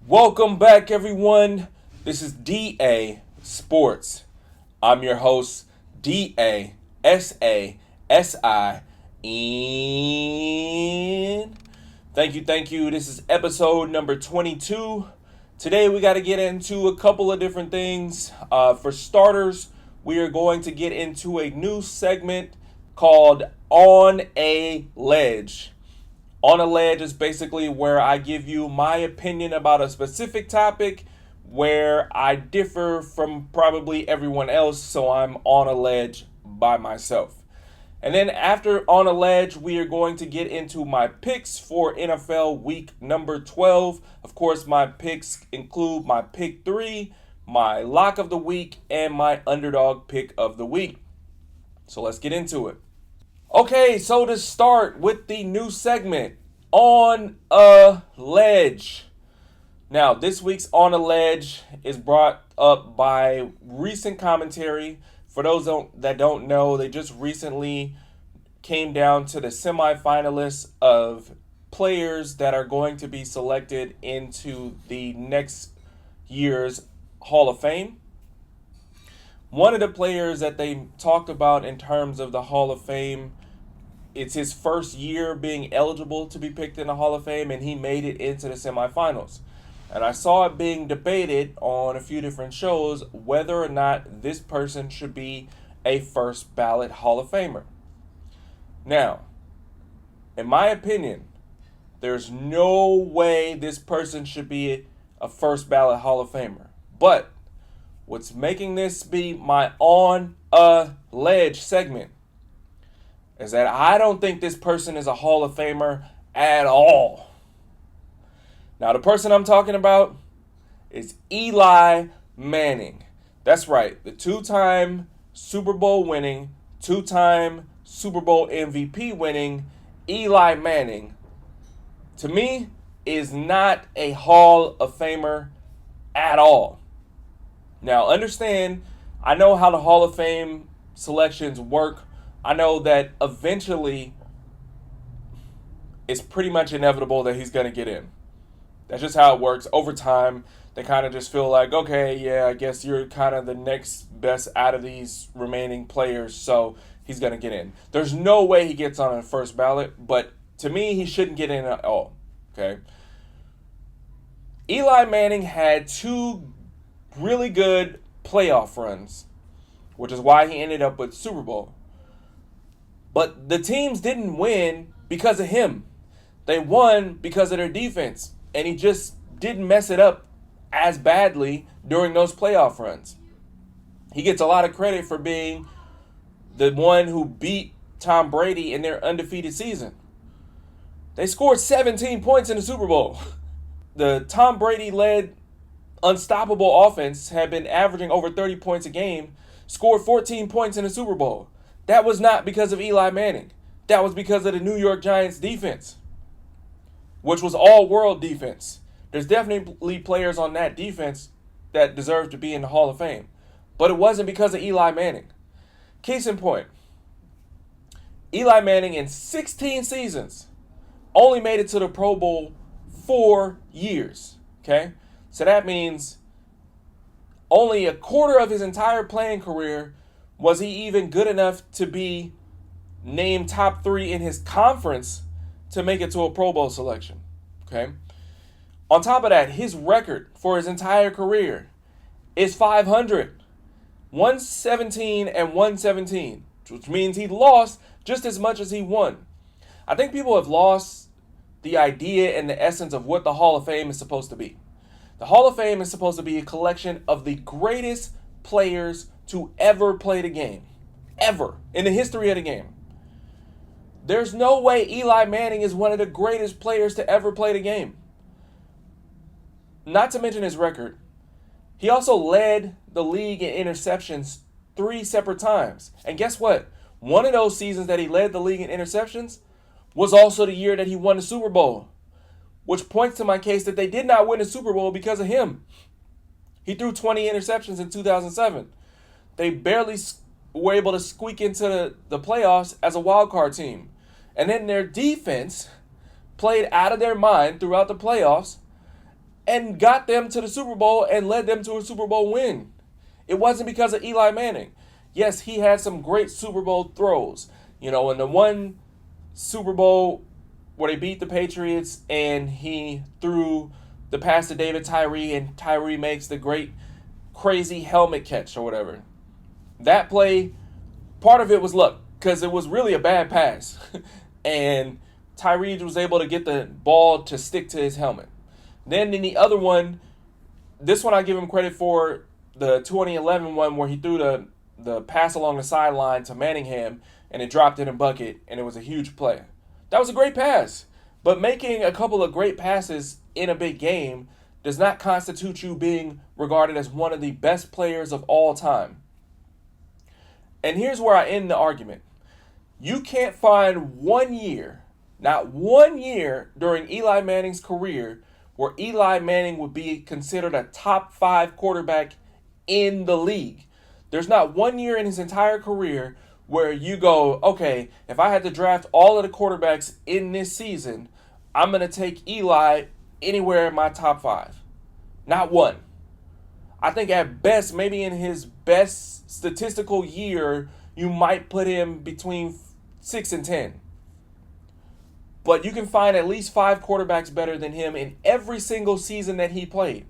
Welcome back, everyone. This is DA Sports. I'm your host, DASASI. Thank you. This is episode number 22. Today, we got to get into a couple of different things. For starters, we are going to get into a new segment called On a Ledge. On a Ledge is basically where I give you my opinion about a specific topic where I differ from probably everyone else, so I'm on a ledge by myself. And then after On a Ledge, we are going to get into my picks for NFL week number 12. Of course, my picks include my pick 3, my lock of the week, and my underdog pick of the week. So let's get into it. Okay, so to start with the new segment, On a Ledge. Now, this week's On a Ledge is brought up by recent commentary. For those that don't know, they just recently came down to the semifinalists of players that are going to be selected into the next year's Hall of Fame. One of the players that they talked about in terms of the Hall of Fame, it's his first year being eligible to be picked in the Hall of Fame, and he made it into the semifinals. And I saw it being debated on a few different shows whether or not this person should be a first ballot Hall of Famer. Now, in my opinion, there's no way this person should be a first ballot Hall of Famer. But what's making this be my On a Ledge segment is that I don't think this person is a Hall of Famer at all. Now, the person I'm talking about is Eli Manning. That's right, the two-time Super Bowl winning, two-time Super Bowl MVP winning Eli Manning, to me, is not a Hall of Famer at all. Now, understand, I know how the Hall of Fame selections work. I know that eventually it's pretty much inevitable that he's going to get in. That's just how it works. Over time, they kind of just feel like, okay, yeah, I guess you're kind of the next best out of these remaining players, so he's going to get in. There's no way he gets on a first ballot, but to me, he shouldn't get in at all, okay? Eli Manning had two really good playoff runs, which is why he ended up with Super Bowl. But the teams didn't win because of him. They won because of their defense. And he just didn't mess it up as badly during those playoff runs. He gets a lot of credit for being the one who beat Tom Brady in their undefeated season. They scored 17 points in the Super Bowl. The Tom Brady-led unstoppable offense had been averaging over 30 points a game, scored 14 points in the Super Bowl. That was not because of Eli Manning. That was because of the New York Giants defense, which was all-world defense. There's definitely players on that defense that deserve to be in the Hall of Fame. But it wasn't because of Eli Manning. Case in point, Eli Manning in 16 seasons only made it to the Pro Bowl 4 years. Okay? So that means only a quarter of his entire playing career was he even good enough to be named top 3 in his conference to make it to a Pro Bowl selection. Okay? On top of that, his record for his entire career is 500. 117 and 117, which means he lost just as much as he won. I think people have lost the idea and the essence of what the Hall of Fame is supposed to be. The Hall of Fame is supposed to be a collection of the greatest players to ever play the game. Ever. In the history of the game. There's no way Eli Manning is one of the greatest players to ever play the game. Not to mention his record. He also led the league in interceptions 3 separate times. And guess what? One of those seasons that he led the league in interceptions was also the year that he won the Super Bowl, which points to my case that they did not win the Super Bowl because of him. He threw 20 interceptions in 2007. They barely were able to squeak into the playoffs as a wild card team. And then their defense played out of their mind throughout the playoffs and got them to the Super Bowl and led them to a Super Bowl win. It wasn't because of Eli Manning. Yes, he had some great Super Bowl throws. In the one Super Bowl where they beat the Patriots and he threw the pass to David Tyree and Tyree makes the great crazy helmet catch or whatever. That play, part of it was luck because it was really a bad pass. And Tyree was able to get the ball to stick to his helmet. Then in the other one, this one I give him credit for, the 2011 one where he threw the pass along the sideline to Manningham and it dropped in a bucket and it was a huge play. That was a great pass. But making a couple of great passes in a big game does not constitute you being regarded as one of the best players of all time. And here's where I end the argument. You can't find 1 year, not 1 year during Eli Manning's career where Eli Manning would be considered a top 5 quarterback in the league. There's not 1 year in his entire career where you go, okay, if I had to draft all of the quarterbacks in this season, I'm going to take Eli anywhere in my top 5. Not one. I think at best, maybe in his best statistical year, you might put him between 6 and 10. But you can find at least 5 quarterbacks better than him in every single season that he played.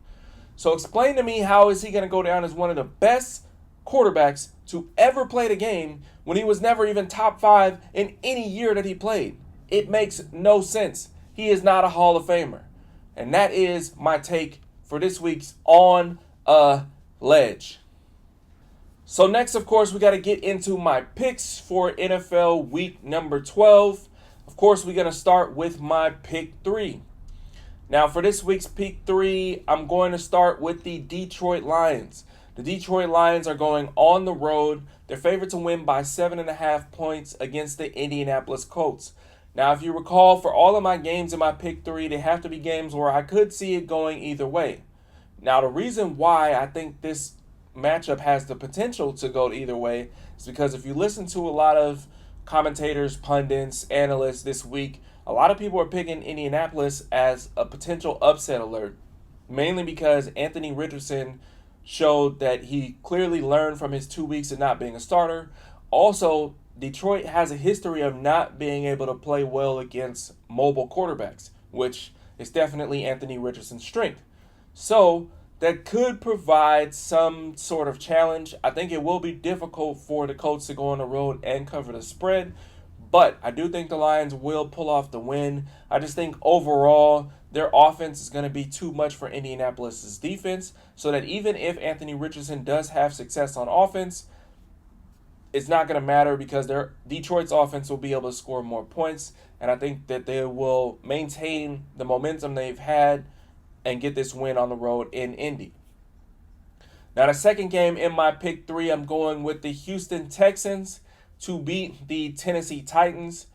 So explain to me, how is he going to go down as one of the best quarterbacks to ever play the game when he was never even top 5 in any year that he played? It makes no sense. He is not a Hall of Famer. And that is my take for this week's On a Ledge. So next, of course, we got to get into my picks for NFL week number 12. Of course, we're going to start with my pick 3. Now, for this week's pick 3, I'm going to start with the Detroit Lions. The Detroit Lions are going on the road. They're favored to win by 7.5 points against the Indianapolis Colts. Now, if you recall, for all of my games in my pick 3, they have to be games where I could see it going either way. Now, the reason why I think this matchup has the potential to go either way is because if you listen to a lot of commentators, pundits, analysts this week, a lot of people are picking Indianapolis as a potential upset alert, mainly because Anthony Richardson showed that he clearly learned from his 2 weeks of not being a starter. Also, Detroit has a history of not being able to play well against mobile quarterbacks, which is definitely Anthony Richardson's strength. So that could provide some sort of challenge. I think it will be difficult for the Colts to go on the road and cover the spread, but I do think the Lions will pull off the win. I just think overall their offense is going to be too much for Indianapolis' defense, so that even if Anthony Richardson does have success on offense, it's not going to matter because Detroit's offense will be able to score more points, and I think that they will maintain the momentum they've had and get this win on the road in Indy. Now, the second game in my pick 3, I'm going with the Houston Texans to beat the Tennessee Titans.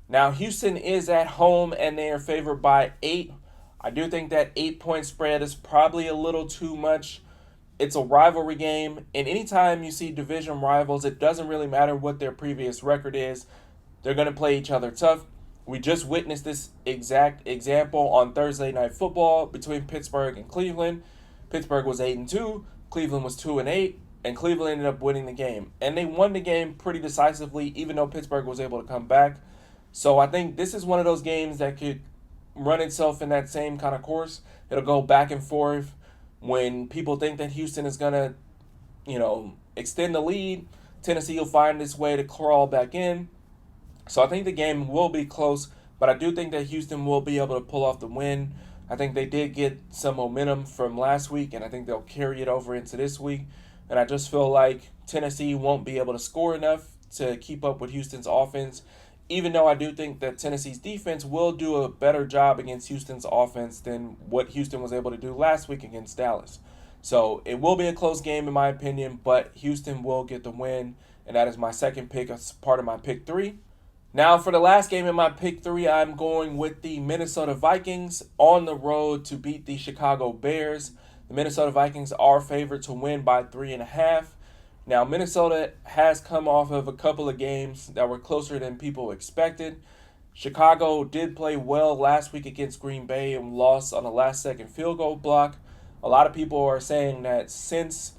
Now, Houston is at home and they are favored by 8. I do think that 8-point spread is probably a little too much. It's a rivalry game, and anytime you see division rivals, it doesn't really matter what their previous record is. They're going to play each other tough. We just witnessed this exact example on Thursday Night Football between Pittsburgh and Cleveland. Pittsburgh was 8-2, Cleveland was 2-8, and Cleveland ended up winning the game. And they won the game pretty decisively, even though Pittsburgh was able to come back. So I think this is one of those games that could run itself in that same kind of course. It'll go back and forth. When people think that Houston is going to, extend the lead, Tennessee will find its way to crawl back in. So I think the game will be close, but I do think that Houston will be able to pull off the win. I think they did get some momentum from last week, and I think they'll carry it over into this week. And I just feel like Tennessee won't be able to score enough to keep up with Houston's offense, even though I do think that Tennessee's defense will do a better job against Houston's offense than what Houston was able to do last week against Dallas. So it will be a close game in my opinion, but Houston will get the win, and that is my second pick as part of my pick 3. Now for the last game in my pick 3, I'm going with the Minnesota Vikings on the road to beat the Chicago Bears. The Minnesota Vikings are favored to win by 3.5. Now, Minnesota has come off of a couple of games that were closer than people expected. Chicago did play well last week against Green Bay and lost on a last second field goal block. A lot of people are saying that since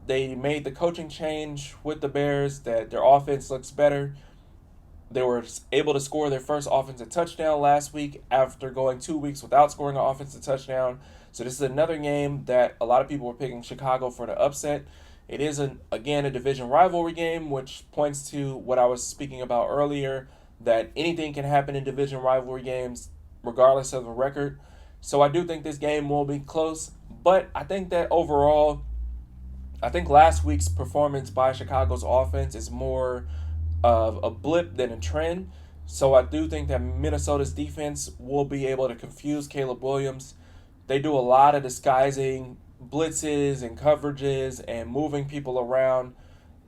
they made the coaching change with the Bears, that their offense looks better. They were able to score their first offensive touchdown last week after going 2 weeks without scoring an offensive touchdown. So this is another game that a lot of people were picking Chicago for the upset. It is, again, a division rivalry game, which points to what I was speaking about earlier, that anything can happen in division rivalry games regardless of the record. So I do think this game will be close, but I think that overall, I think last week's performance by Chicago's offense is more of a blip than a trend. So I do think that Minnesota's defense will be able to confuse Caleb Williams. They do a lot of disguising blitzes and coverages and moving people around.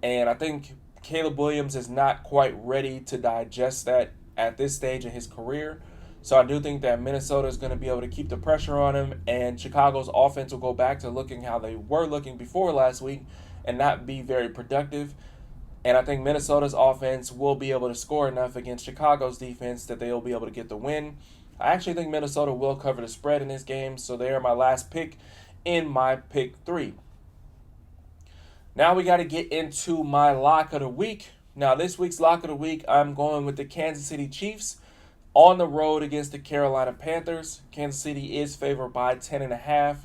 And I think Caleb Williams is not quite ready to digest that at this stage in his career. So I do think that Minnesota is going to be able to keep the pressure on him, and Chicago's offense will go back to looking how they were looking before last week and not be very productive. And I think Minnesota's offense will be able to score enough against Chicago's defense that they'll be able to get the win. I actually think Minnesota will cover the spread in this game, so they are my last pick in my pick 3. Now we got to get into my lock of the week. Now this week's lock of the week, I'm going with the Kansas City Chiefs on the road against the Carolina Panthers. Kansas City is favored by 10.5.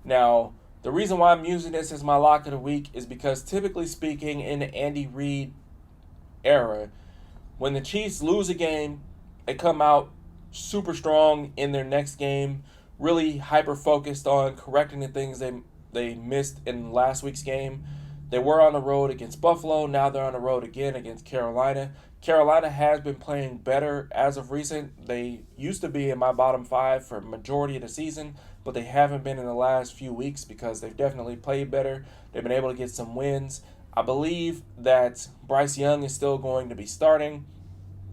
Now, the reason why I'm using this as my lock of the week is because typically speaking in the Andy Reid era, when the Chiefs lose a game, they come out super strong in their next game, really hyper-focused on correcting the things they missed in last week's game. They were on the road against Buffalo. Now they're on the road again against Carolina. Carolina has been playing better as of recent. They used to be in my bottom 5 for majority of the season, but they haven't been in the last few weeks because they've definitely played better. They've been able to get some wins. I believe that Bryce Young is still going to be starting,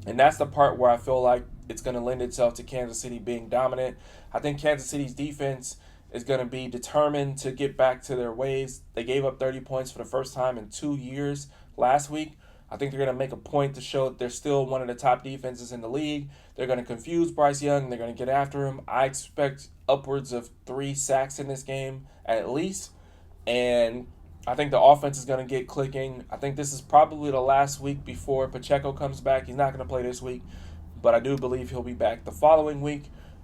and that's the part where I feel like it's going to lend itself to Kansas City being dominant. I think Kansas City's defense is going to be determined to get back to their ways. They gave up 30 points for the first time in 2 years last week. I think they're going to make a point to show that they're still one of the top defenses in the league. They're going to confuse Bryce Young. They're going to get after him. I expect upwards of 3 sacks in this game at least. And I think the offense is going to get clicking. I think this is probably the last week before Pacheco comes back. He's not going to play this week, but I do believe he'll be back the following week.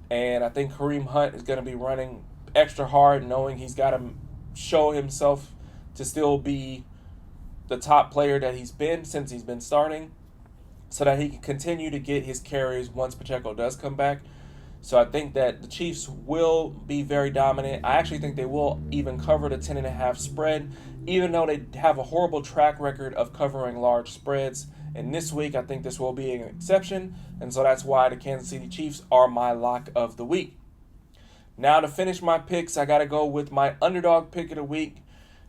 And I think Kareem Hunt is going to be running extra hard, knowing he's got to show himself to still be the top player that he's been since he's been starting, so that he can continue to get his carries once Pacheco does come back. So I think that the Chiefs will be very dominant. I actually think they will even cover the 10.5 spread, even though they have a horrible track record of covering large spreads. And this week, I think this will be an exception, and so that's why the Kansas City Chiefs are my lock of the week. Now to finish my picks, I got to go with my underdog pick of the week.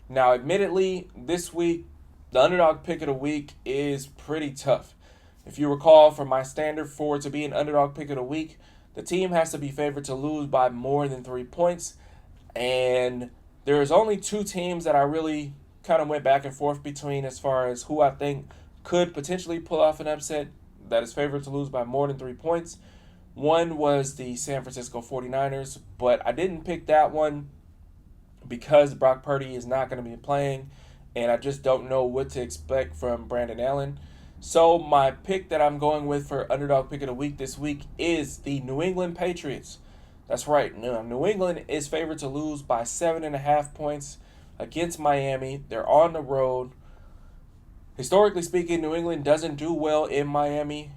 Now, admittedly, this week, the underdog pick of the week is pretty tough. If you recall, for my standard for it to be an underdog pick of the week, the team has to be favored to lose by more than 3 points. And there's only 2 teams that I really kind of went back and forth between as far as who I think could potentially pull off an upset that is favored to lose by more than 3 points. One was the San Francisco 49ers, but I didn't pick that one because Brock Purdy is not going to be playing, and I just don't know what to expect from Brandon Allen. So my pick that I'm going with for underdog pick of the week this week is the New England Patriots. That's right. New England is favored to lose by 7.5 points against Miami. They're on the road. Historically speaking, New England doesn't do well in Miami.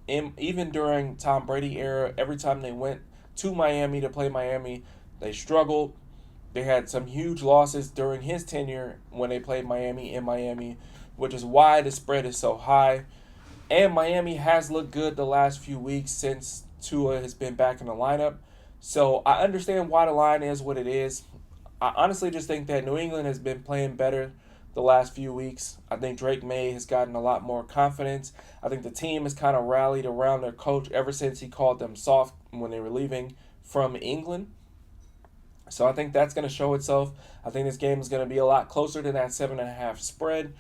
Even during Tom Brady era, every time they went to Miami to play Miami, they struggled. They had some huge losses during his tenure when they played Miami in Miami, which is why the spread is so high. And Miami has looked good the last few weeks since Tua has been back in the lineup. So I understand why the line is what it is. I honestly just think that New England has been playing better the last few weeks. I think Drake May has gotten a lot more confidence. I think the team has kind of rallied around their coach ever since he called them soft when they were leaving from England. So I think that's going to show itself. I think this game is going to be a lot closer than that 7.5 spread.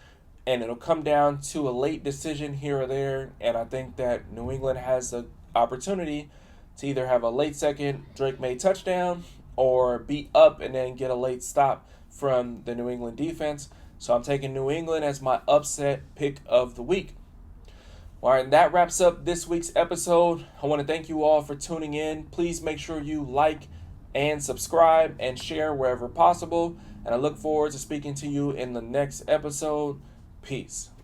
and it'll come down to a late decision here or there. And I think that New England has the opportunity to either have a late second Drake May touchdown or be up and then get a late stop from the New England defense. So I'm taking New England as my upset pick of the week. All right, and that wraps up this week's episode. I want to thank you all for tuning in. Please make sure you like and subscribe and share wherever possible. And I look forward to speaking to you in the next episode. Peace.